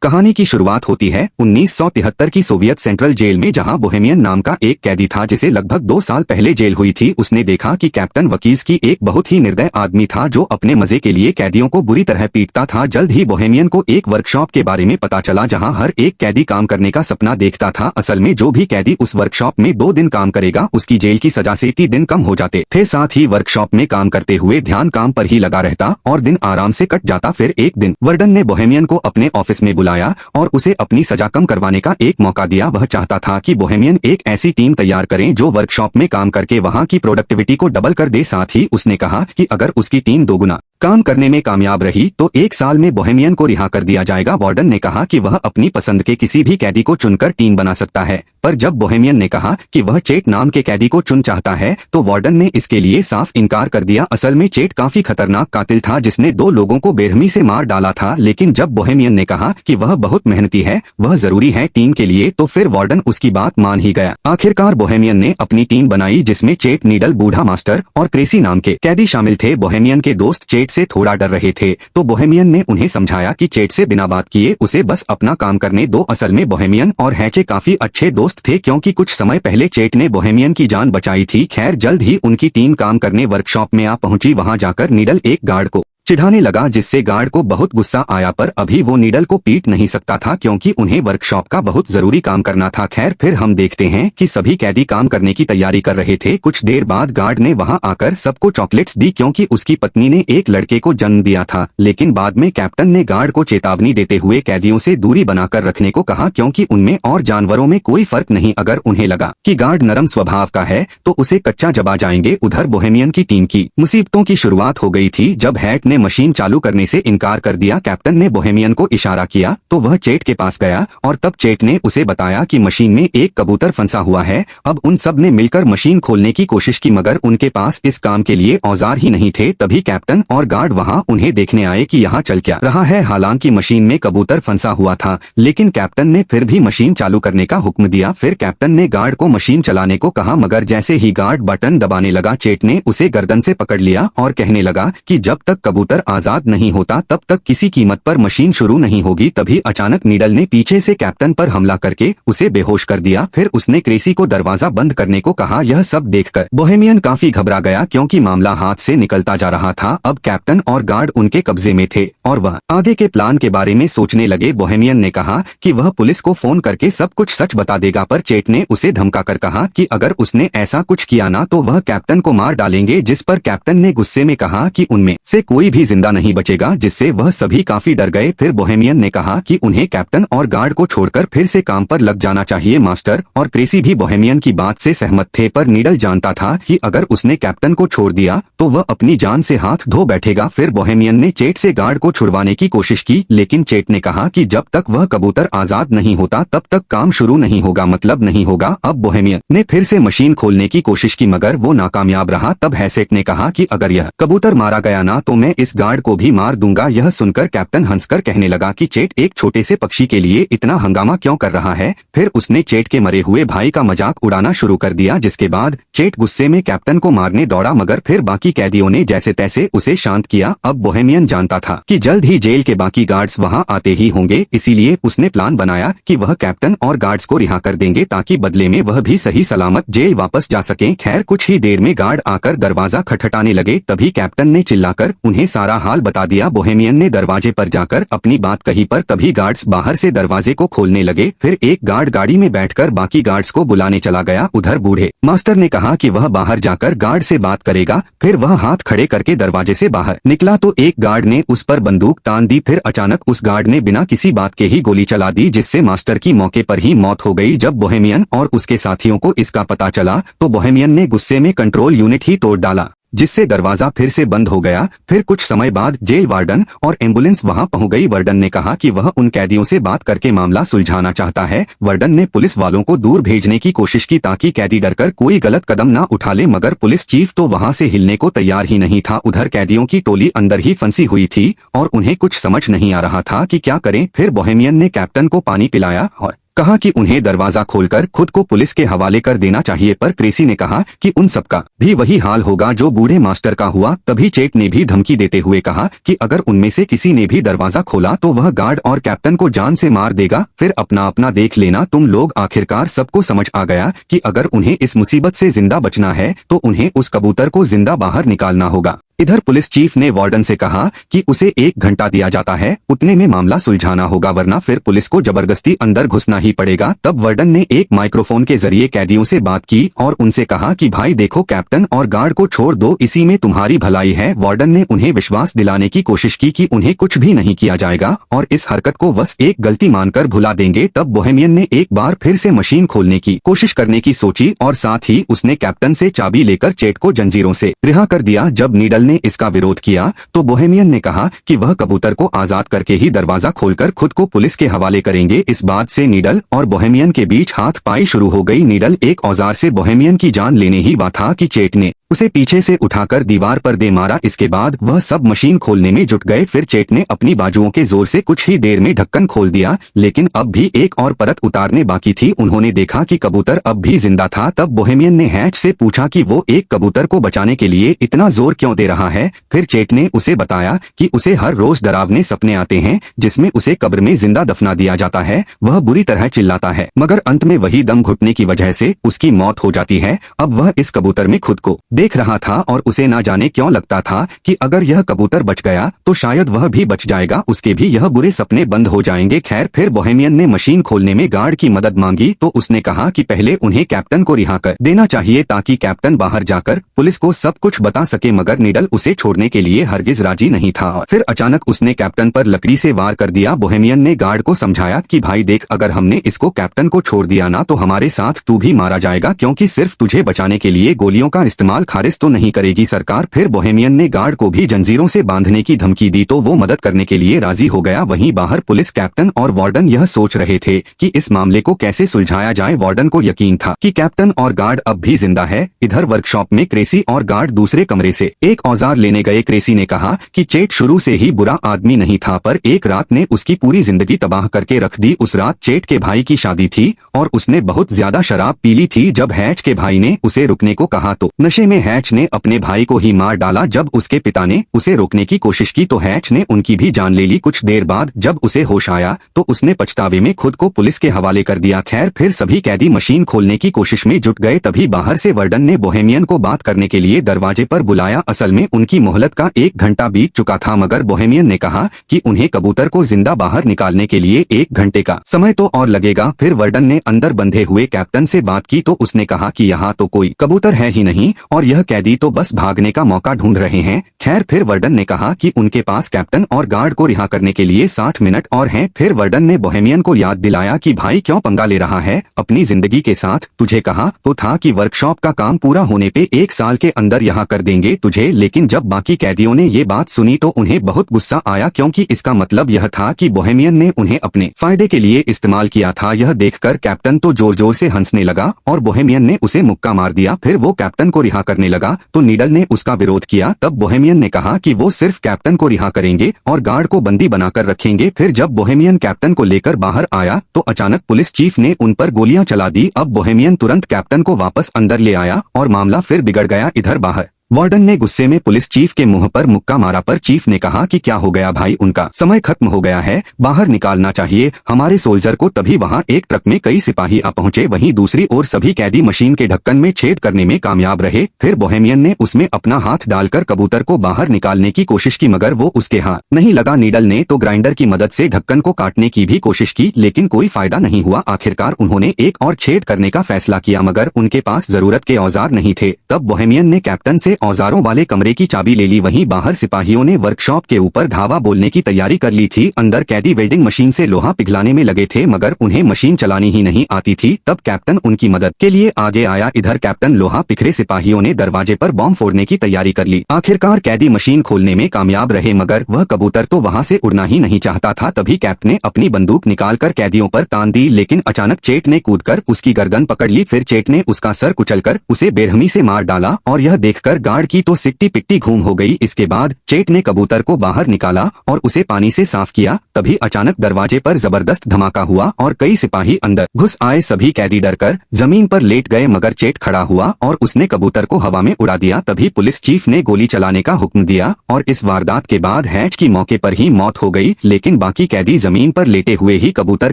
कहानी की शुरुआत होती है 1973 की सोवियत सेंट्रल जेल में, जहां बोहेमियन नाम का एक कैदी था जिसे लगभग 2 साल पहले जेल हुई थी। उसने देखा कि कैप्टन वकीज की एक बहुत ही निर्दय आदमी था जो अपने मजे के लिए कैदियों को बुरी तरह पीटता था। जल्द ही बोहेमियन को एक वर्कशॉप के बारे में पता चला जहां हर एक कैदी काम करने का सपना देखता था। असल में जो भी कैदी उस वर्कशॉप में 2 दिन काम करेगा उसकी जेल की सजा से 3 दिन कम हो जाते थे। साथ ही वर्कशॉप में काम करते हुए ध्यान काम पर ही लगा रहता और दिन आराम से कट जाता। फिर एक दिन वार्डन ने बोहेमियन को अपने ऑफिस में बुलाया और उसे अपनी सजा कम करवाने का एक मौका दिया। वह चाहता था कि बोहेमियन एक ऐसी टीम तैयार करें जो वर्कशॉप में काम करके वहां की प्रोडक्टिविटी को डबल कर दे। साथ ही उसने कहा कि अगर उसकी टीम 2 गुना काम करने में कामयाब रही तो 1 साल में बोहेमियन को रिहा कर दिया जाएगा। वार्डन ने कहा कि वह अपनी पसंद के किसी भी कैदी को चुनकर टीम बना सकता है, पर जब बोहेमियन ने कहा कि वह चेट नाम के कैदी को चुन चाहता है तो वार्डन ने इसके लिए साफ इनकार कर दिया। असल में चेट काफी खतरनाक कातिल था जिसने 2 लोगों को बेरहमी से मार डाला था। लेकिन जब बोहेमियन ने कहा कि वह बहुत मेहनती है, वह जरूरी है टीम के लिए, तो फिर वार्डन उसकी बात मान ही गया। आखिरकार बोहेमियन ने अपनी टीम बनाई जिसमें चेट, नीडल, बूढ़ा मास्टर और क्रेसी नाम के कैदी शामिल थे। बोहेमियन के दोस्त चेट से थोड़ा डर रहे थे तो बोहेमियन ने उन्हें समझाया कि चेट से बिना बात किए उसे बस अपना काम करने दो। असल में बोहेमियन और हैचे काफी अच्छे दोस्त थे क्योंकि कुछ समय पहले चेट ने बोहेमियन की जान बचाई थी। खैर जल्द ही उनकी टीम काम करने वर्कशॉप में आ पहुंची। वहां जाकर नीडल एक गार्ड को चिढ़ाने लगा जिससे गार्ड को बहुत गुस्सा आया, पर अभी वो नीडल को पीट नहीं सकता था क्योंकि उन्हें वर्कशॉप का बहुत जरूरी काम करना था। खैर फिर हम देखते हैं कि सभी कैदी काम करने की तैयारी कर रहे थे। कुछ देर बाद गार्ड ने वहां आकर सबको चॉकलेट्स दी क्योंकि उसकी पत्नी ने एक लड़के को जन्म दिया था। लेकिन बाद में कैप्टन ने गार्ड को चेतावनी देते हुए कैदियों से दूरी बनाकर रखने को कहा क्योंकि उनमें और जानवरों में कोई फर्क नहीं। अगर उन्हें लगा कि गार्ड नरम स्वभाव का है तो उसे कच्चा चबा जाएंगे। उधर बोहेमियन की टीम की मुसीबतों की शुरुआत हो गई थी जब हैट ने मशीन चालू करने से इनकार कर दिया। कैप्टन ने बोहेमियन को इशारा किया तो वह चेट के पास गया और तब चेट ने उसे बताया कि मशीन में एक कबूतर फंसा हुआ है। अब उन सब ने मिलकर मशीन खोलने की कोशिश की मगर उनके पास इस काम के लिए औजार ही नहीं थे। तभी कैप्टन और गार्ड वहां उन्हें देखने आए कि यहाँ चल क्या रहा है। हालांकि मशीन में कबूतर फंसा हुआ था लेकिन कैप्टन ने फिर भी मशीन चालू करने का हुक्म दिया। फिर कैप्टन ने गार्ड को मशीन चलाने को कहा मगर जैसे ही गार्ड बटन दबाने लगा चेट ने उसे गर्दन से पकड़ लिया और कहने लगा कि जब तक कबूतर आजाद नहीं होता तब तक किसी कीमत पर मशीन शुरू नहीं होगी। तभी अचानक नीडल ने पीछे से कैप्टन पर हमला करके उसे बेहोश कर दिया। फिर उसने क्रेसी को दरवाजा बंद करने को कहा। यह सब देखकर बोहेमियन काफी घबरा गया क्योंकि मामला हाथ से निकलता जा रहा था। अब कैप्टन और गार्ड उनके कब्जे में थे और वह आगे के प्लान के बारे में सोचने लगे। बोहेमियन ने कहा कि वह पुलिस को फोन करके सब कुछ सच बता देगा, पर चेट ने उसे धमकाकर कहा कि अगर उसने ऐसा कुछ किया ना तो वह कैप्टन को मार डालेंगे, जिस पर कैप्टन ने गुस्से में कहा कि उनमें से कोई भी जिंदा नहीं बचेगा, जिससे वह सभी काफी डर गए। फिर बोहेमियन ने कहा कि उन्हें कैप्टन और गार्ड को छोड़कर फिर से काम पर लग जाना चाहिए। मास्टर और क्रेसी भी बोहेमियन की बात से सहमत थे, पर नीडल जानता था कि अगर उसने कैप्टन को छोड़ दिया तो वह अपनी जान से हाथ धो बैठेगा। फिर बोहेमियन ने चेट से गार्ड को छुड़वाने की कोशिश की लेकिन चेट ने कहा कि जब तक वह कबूतर आजाद नहीं होता तब तक काम शुरू नहीं होगा, मतलब नहीं होगा। अब बोहेमियन ने फिर से मशीन खोलने की कोशिश की मगर वो नाकामयाब रहा। तब हैसेट ने कहा कि अगर यह कबूतर मारा गया ना तो मैं इस गार्ड को भी मार दूंगा। यह सुनकर कैप्टन हंसकर कहने लगा कि चेट एक छोटे से पक्षी के लिए इतना हंगामा क्यों कर रहा है। फिर उसने चेट के मरे हुए भाई का मजाक उड़ाना शुरू कर दिया, जिसके बाद चेट गुस्से में कैप्टन को मारने दौड़ा मगर फिर बाकी कैदियों ने जैसे तैसे उसे शांत किया। अब बोहेमियन जानता था कि जल्द ही जेल के बाकी गार्ड्स वहां आते ही होंगे, इसीलिए उसने प्लान बनाया कि वह कैप्टन और गार्ड्स को रिहा कर देंगे ताकि बदले में वह भी सही सलामत जेल वापस जा सकें। खैर कुछ ही देर में गार्ड आकर दरवाजा खटखटाने लगे। तभी कैप्टन ने चिल्लाकर उन्हें सारा हाल बता दिया। बोहेमियन ने दरवाजे पर जाकर अपनी बात कही, पर तभी गार्ड्स बाहर से दरवाजे को खोलने लगे। फिर एक गार्ड गाड़ी में बैठकर बाकी गार्ड्स को बुलाने चला गया। उधर बूढ़े मास्टर ने कहा कि वह बाहर जाकर गार्ड से बात करेगा। फिर वह हाथ खड़े करके दरवाजे से बाहर निकला तो एक गार्ड ने उस पर बंदूक तान दी। फिर अचानक उस गार्ड ने बिना किसी बात के ही गोली चला दी, जिससे मास्टर की मौके पर ही मौत हो गई। जब बोहेमियन और उसके साथियों को इसका पता चला तो बोहेमियन ने गुस्से में कंट्रोल यूनिट ही तोड़ डाला, जिससे दरवाजा फिर से बंद हो गया। फिर कुछ समय बाद जेल वार्डन और एम्बुलेंस वहां पहुंच गई। वार्डन ने कहा कि वह उन कैदियों से बात करके मामला सुलझाना चाहता है। वार्डन ने पुलिस वालों को दूर भेजने की कोशिश की ताकि कैदी डरकर कोई गलत कदम ना उठा ले, मगर पुलिस चीफ तो वहां से हिलने को तैयार ही नहीं था। उधर कैदियों की टोली अंदर ही फंसी हुई थी और उन्हें कुछ समझ नहीं आ रहा था कि क्या करें। फिर बोहेमियन ने कैप्टन को पानी पिलाया और कहा कि उन्हें दरवाजा खोलकर खुद को पुलिस के हवाले कर देना चाहिए, पर क्रेसी ने कहा कि उन सबका भी वही हाल होगा जो बूढ़े मास्टर का हुआ। तभी चेट ने भी धमकी देते हुए कहा कि अगर उनमें से किसी ने भी दरवाजा खोला तो वह गार्ड और कैप्टन को जान से मार देगा, फिर अपना अपना देख लेना तुम लोग। आखिरकार सबको समझ आ गया कि अगर उन्हें इस मुसीबत से जिंदा बचना है तो उन्हें उस कबूतर को जिंदा बाहर निकालना होगा। इधर पुलिस चीफ ने वार्डन से कहा कि उसे 1 घंटा दिया जाता है, उतने में मामला सुलझाना होगा, वरना फिर पुलिस को जबरदस्ती अंदर घुसना ही पड़ेगा। तब वार्डन ने एक माइक्रोफोन के जरिए कैदियों से बात की और उनसे कहा कि भाई देखो, कैप्टन और गार्ड को छोड़ दो, इसी में तुम्हारी भलाई है। वार्डन ने उन्हें विश्वास दिलाने की कोशिश की कि उन्हें कुछ भी नहीं किया जाएगा और इस हरकत को बस एक गलती मानकर भुला देंगे। तब बोहेमियन ने एक बार फिर से मशीन खोलने की कोशिश करने की सोची और साथ ही उसने कैप्टन से चाबी लेकर चेट को जंजीरों से रिहा कर दिया। जब नीडल ने इसका विरोध किया तो बोहेमियन ने कहा कि वह कबूतर को आजाद करके ही दरवाजा खोलकर खुद को पुलिस के हवाले करेंगे। इस बात से नीडल और बोहेमियन के बीच हाथ-पाई शुरू हो गई। नीडल एक औजार से बोहेमियन की जान लेने ही वाला था कि चेट ने उसे पीछे से उठाकर दीवार पर दे मारा। इसके बाद वह सब मशीन खोलने में जुट गए। फिर चेट ने अपनी बाजुओं के जोर से कुछ ही देर में ढक्कन खोल दिया, लेकिन अब भी एक और परत उतारने बाकी थी। उन्होंने देखा कि कबूतर अब भी जिंदा था। तब बोहेमियन ने हैच से पूछा कि वो एक कबूतर को बचाने के लिए इतना जोर क्यों दे रहा है। फिर चेट ने उसे बताया कि उसे हर रोज डरावने सपने आते हैं जिसमें उसे कब्र में जिंदा दफना दिया जाता है। वह बुरी तरह चिल्लाता है मगर अंत में वही दम घुटने की वजह से उसकी मौत हो जाती है। अब वह इस कबूतर में खुद को देख रहा था और उसे ना जाने क्यों लगता था कि अगर यह कबूतर बच गया तो शायद वह भी बच जाएगा, उसके भी यह बुरे सपने बंद हो जाएंगे। खैर, फिर बोहेमियन ने मशीन खोलने में गार्ड की मदद मांगी तो उसने कहा कि पहले उन्हें कैप्टन को रिहा कर देना चाहिए ताकि कैप्टन बाहर जाकर पुलिस को सब कुछ बता सके, मगर नीडल उसे छोड़ने के लिए हरगिज राजी नहीं था। और फिर अचानक उसने कैप्टन पर लकड़ी से वार कर दिया। बोहेमियन ने गार्ड को समझाया कि भाई देख, अगर हमने इसको कैप्टन को छोड़ दिया ना तो हमारे साथ तू भी मारा जाएगा, क्योंकि सिर्फ तुझे बचाने के लिए गोलियों का इस्तेमाल खारिज तो नहीं करेगी सरकार। फिर बोहेमियन ने गार्ड को भी जंजीरों से बांधने की धमकी दी तो वो मदद करने के लिए राजी हो गया। वहीं बाहर पुलिस कैप्टन और वार्डन यह सोच रहे थे कि इस मामले को कैसे सुलझाया जाए। वार्डन को यकीन था कि कैप्टन और गार्ड अब भी जिंदा है। इधर वर्कशॉप में क्रेसी और गार्ड दूसरे कमरे से एक औजार लेने गए। क्रेसी ने कहा कि चेट शुरू से ही बुरा आदमी नहीं था, पर एक रात ने उसकी पूरी जिंदगी तबाह करके रख दी। उस रात चेट के भाई की शादी थी और उसने बहुत ज्यादा शराब पी ली थी। जब हैच के भाई ने उसे रुकने को कहा तो नशे में हैच ने अपने भाई को ही मार डाला। जब उसके पिता ने उसे रोकने की कोशिश की तो हैच ने उनकी भी जान ले ली। कुछ देर बाद जब उसे होश आया तो उसने पछतावे में खुद को पुलिस के हवाले कर दिया। खैर, फिर सभी कैदी मशीन खोलने की कोशिश में जुट गए। तभी बाहर से वार्डन ने बोहेमियन को बात करने के लिए दरवाजे पर बुलाया। असल में उनकी मोहलत का 1 घंटा बीत चुका था, मगर बोहेमियन ने कहा कि उन्हें कबूतर को जिंदा बाहर निकालने के लिए 1 घंटे का समय तो और लगेगा। फिर वार्डन ने अंदर बंधे हुए कैप्टन से बात की तो उसने कहा कि यहाँ तो कोई कबूतर है ही नहीं और यह कैदी तो बस भागने का मौका ढूंढ रहे हैं। खैर, फिर वार्डन ने कहा कि उनके पास कैप्टन और गार्ड को रिहा करने के लिए 60 मिनट और हैं। फिर वार्डन ने बोहेमियन को याद दिलाया कि भाई क्यों पंगा ले रहा है अपनी जिंदगी के साथ, तुझे कहा तो था कि वर्कशॉप का काम पूरा होने पे 1 साल के अंदर यहाँ कर देंगे तुझे। लेकिन जब बाकी कैदियों ने ये बात सुनी तो उन्हें बहुत गुस्सा आया, क्योंकि इसका मतलब यह था कि बोहेमियन ने उन्हें अपने फायदे के लिए इस्तेमाल किया था। यह देखकर कैप्टन तो जोर जोर से हंसने लगा और बोहेमियन ने उसे मुक्का मार दिया। फिर वो कैप्टन को रिहा करने लगा तो नीडल ने उसका विरोध किया। तब बोहेमियन ने कहा कि वो सिर्फ कैप्टन को रिहा करेंगे और गार्ड को बंदी बनाकर रखेंगे। फिर जब बोहेमियन कैप्टन को लेकर बाहर आया तो अचानक पुलिस चीफ ने उन पर गोलियां चला दी। अब बोहेमियन तुरंत कैप्टन को वापस अंदर ले आया और मामला फिर बिगड़ गया। इधर बाहर वार्डन ने गुस्से में पुलिस चीफ के मुंह पर मुक्का मारा, पर चीफ ने कहा कि क्या हो गया भाई, उनका समय खत्म हो गया है, बाहर निकालना चाहिए हमारे सोल्जर को। तभी वहां एक ट्रक में कई सिपाही आ पहुंचे। वहीं दूसरी ओर सभी कैदी मशीन के ढक्कन में छेद करने में कामयाब रहे। फिर बोहेमियन ने उसमें अपना हाथ डालकर कबूतर को बाहर निकालने की कोशिश की, मगर वो उसके हाथ नहीं लगा। नीडल ने तो ग्राइंडर की मदद से ढक्कन को काटने की भी कोशिश की, लेकिन कोई फायदा नहीं हुआ। आखिरकार उन्होंने एक और छेद करने का फैसला किया, मगर उनके पास जरूरत के औजार नहीं थे। तब बोहेमियन ने कैप्टन से औजारों वाले कमरे की चाबी ले ली। वहीं बाहर सिपाहियों ने वर्कशॉप के ऊपर धावा बोलने की तैयारी कर ली थी। अंदर कैदी वेल्डिंग मशीन से लोहा पिघलाने में लगे थे, मगर उन्हें मशीन चलानी ही नहीं आती थी। तब कैप्टन उनकी मदद के लिए आगे आया। इधर कैप्टन लोहा बिखरे सिपाहियों ने दरवाजे पर बॉम्ब फोड़ने की तैयारी कर ली। आखिरकार कैदी मशीन खोलने में कामयाब रहे, मगर वह कबूतर तो वहां से उड़ना ही नहीं चाहता था। तभी कैप्टन ने अपनी बंदूक निकालकर कैदियों पर तान दी, लेकिन अचानक चेट ने कूदकर उसकी गर्दन पकड़ ली। फिर चेट ने उसका सर कुचलकर उसे बेरहमी से मार डाला और यह देखकर गार्ड की तो सिट्टी पिट्टी घूम हो गई। इसके बाद चेट ने कबूतर को बाहर निकाला और उसे पानी से साफ किया। तभी अचानक दरवाजे पर जबरदस्त धमाका हुआ और कई सिपाही अंदर घुस आए। सभी कैदी डरकर जमीन पर लेट गए, मगर चेट खड़ा हुआ और उसने कबूतर को हवा में उड़ा दिया। तभी पुलिस चीफ ने गोली चलाने का हुक्म दिया और इस वारदात के बाद हैच की मौके पर ही मौत हो गई। लेकिन बाकी कैदी जमीन पर लेटे हुए ही कबूतर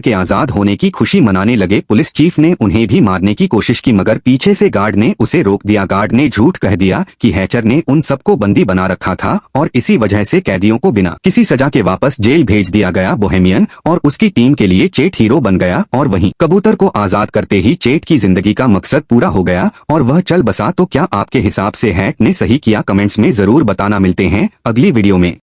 के आजाद होने की खुशी मनाने लगे। पुलिस चीफ ने उन्हें भी मारने की कोशिश की, मगर पीछे से गार्ड ने उसे रोक दिया। गार्ड ने झूठ कह दिया कि हैचर ने उन सबको बंदी बना रखा था और इसी वजह से कैदियों को बिना किसी सजा के वापस जेल भेज दिया गया। बोहेमियन और उसकी टीम के लिए चेट हीरो बन गया और वहीं कबूतर को आजाद करते ही चेट की जिंदगी का मकसद पूरा हो गया और वह चल बसा। तो क्या आपके हिसाब से हैच ने सही किया? कमेंट्स में जरूर बताना। मिलते हैं अगली वीडियो में।